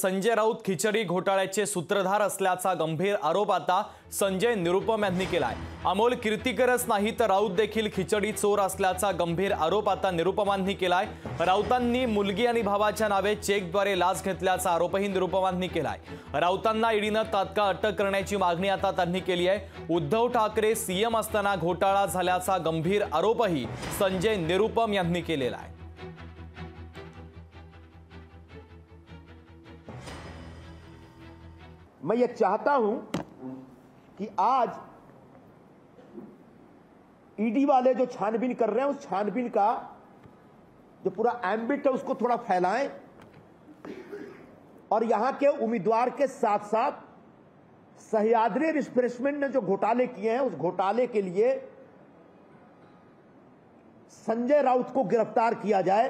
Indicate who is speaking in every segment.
Speaker 1: संजय राऊत खिचडी घोटाळ्याचे सूत्रधार असल्याचा गंभीर आरोप आता संजय निरुपम यांनी केलाय। अमोल कीर्तीकरच नाही तर राऊत देखील खिचडी चोर असल्याचा गंभीर आरोप आता निरुपमांनी केलाय। राऊतांनी मुलगी आणि भावाच्या नावे चेकद्वारे लाच घेतल्याचा आरोपही निरुपमांनी केलाय। राऊतांना ईडीने तात्काळ अटक करण्याची मागणी आता त्यांनी केली आहे। उद्धव ठाकरे सीएम असताना घोटाळा झाल्याचा गंभीर आरोपही संजय निरुपम यांनी केलेला आहे।
Speaker 2: मैं ये चाहता हूं कि आज ईडी वाले जो छानबीन कर रहे हैं उस छानबीन का जो पूरा एम्बिट है उसको थोड़ा फैलाएं और यहां के उम्मीदवार के साथ साथ सह्याद्री रिफ्रेशमेंट ने जो घोटाले किए हैं उस घोटाले के लिए संजय राउत को गिरफ्तार किया जाए,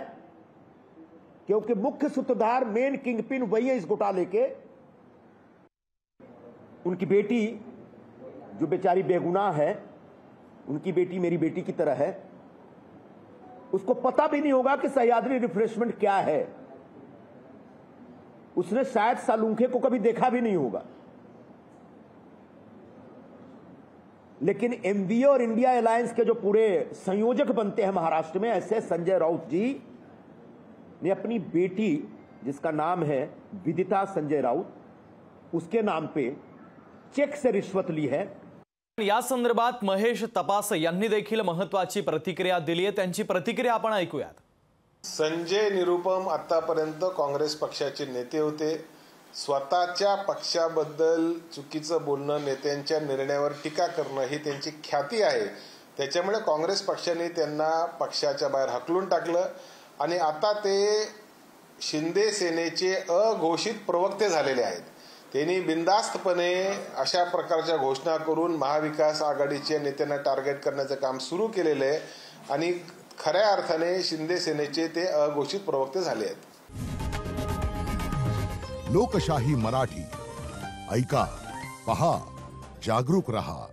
Speaker 2: क्योंकि मुख्य सूत्रधार मेन किंगपिन वही है इस घोटाले के। उनकी बेटी जो बेचारी बेगुनाह है, उनकी बेटी मेरी बेटी की तरह है, उसको पता भी नहीं होगा कि सह्याद्री रिफ्रेशमेंट क्या है। उसने शायद सालुंखे को कभी देखा भी नहीं होगा। लेकिन एमवीए और इंडिया अलायंस के जो पूरे संयोजक बनते हैं महाराष्ट्र में, ऐसे संजय राउत जी ने अपनी बेटी जिसका नाम है विदिता संजय राउत, उसके नाम पे चेक से रिश्वत ली है।
Speaker 1: या संदर्भात महेश तपास यांनी देखील महत्त्वाची प्रतिक्रिया दिली आहे। त्यांची प्रतिक्रिया आपण ऐकूयात।
Speaker 3: संजय निरुपम आतापर्यंत काँग्रेस पक्षाचे नेते होते। स्वतःच्या पक्षाबद्दल चुकीचं बोलणं, नेत्यांच्या निर्णयावर टीका करणं ही त्यांची ख्याती आहे। त्याच्यामुळे काँग्रेस पक्षाने त्यांना पक्षाच्या बाहेर हकलून टाकलं आणि आता ते शिंदे सेनेचे अघोषित प्रवक्ते झालेले आहेत। त्यांनी बिनधास्तपणे अशा प्रकारच्या घोषणा करून महाविकास आघाडीच्या नेत्यांना टार्गेट करण्याचं काम सुरू केलेलं आहे आणि खऱ्या अर्थाने शिंदे सेनेचे ते अघोषित प्रवक्ते झाले आहेत।
Speaker 4: लोकशाही मराठी ऐका, पहा, जागरूक रहा।